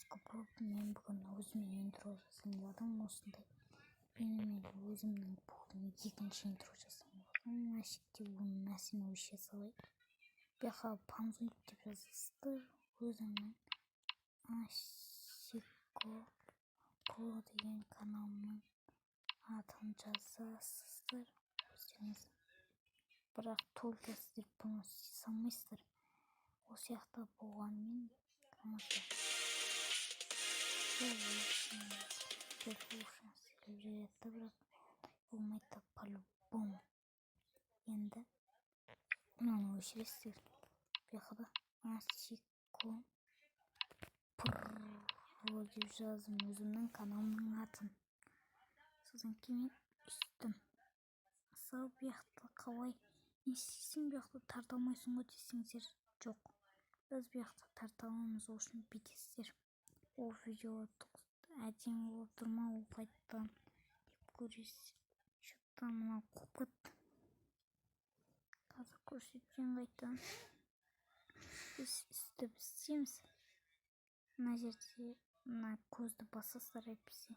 Попробуйте. Мен бүгін өзіме интро жасайын деп жатырмын осындай. Мен өзімнің бүгін екінші интро жасайын деп жатырмын. Мәшікте бұл нәрсені өше салайын. Бұяққа панзуит деп жазасыздар. Өзімнің Ашико Про деген каналымның атын жазасыздар. Өздеріңіз. Бірақ только сіздер бұны істей салмайсыздар. Ол сияқты болғанмен болмайды по-любому. Енді мынаны өшіресіздер. Бұяқта Ашико Про деп жаздым өзімнің каналымның атын. Содан кейін үстім. Мысалы бұяқта қалай не істейсің, бұяқта тарта алмайсың ғой десеңіздер, жоқ. Біз бұяқта тарта аламыз, ол үшін бүйтесіздер. Ол видео әдемі болып тұр ма, ол қайтадан деп көресіз. Что-то мынау қоқыт. Қазір көрсеткен қайтадан. Біз үсті істейміз. Мына жерде мына көзді басасыздар әйтпесе.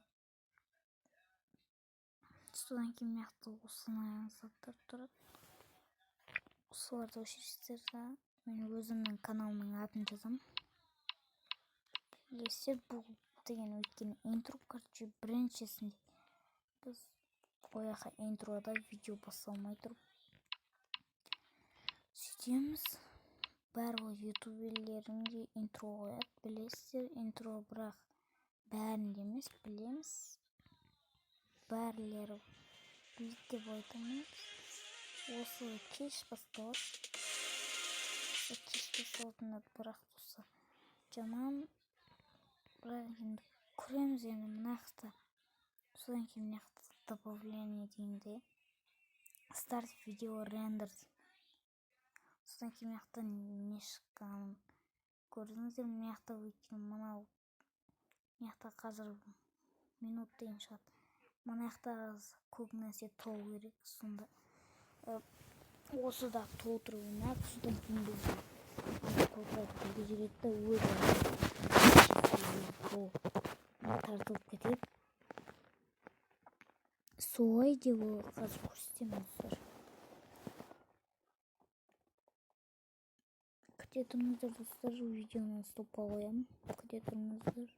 Содан кейін бұяқта осыны заттар тұрады. Осыларды өшіресіздер да мен өзімнің каналымның атын жазамын. Есе бұл деген өткен интро, короче, біріншісінде біз ояқа интрода видео басалмай тұрып сөйтеміз. Барлық ютуберлерінде интро қояды, білесіздер. Интро бірақ бәрінде емес, білеміз. Бәрлері білді деп айтамыз. Осы кеш басталады. Кеш басталатындар бірақ осы жаман. Бірақ енді көреміз енді мынақта. Содан кейін мынақта добавление дейінде старт видео рендер. Содан кейін мынақта не шыққанын көрдіңіздер. Мынақта өйткені мынау мынақта қазір минут дейін шығады. Мынақта көп нәрсе толу керек. Сонда осы да толтыру керек. Содан кейін біз толтырып жүреді де өзі тартылып кетеді. Солай деп қазір көрсетеміз. Күте тұрыңыздар достар, видеоны стопқа қоямын. Күте тұрыңыздар.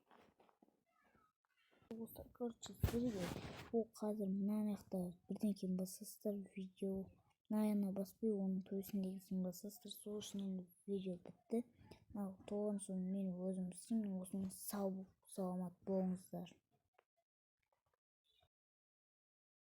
Короче, сіздерге ол қазір мынаяқта бірдеңкені басасыздар, видео мынаяққа баспай оның төсіндегісін басасыздар. Сол үшін енді видео бітті. Толған соң мен өзім істеймін. Осымен сау саламат болыңыздар.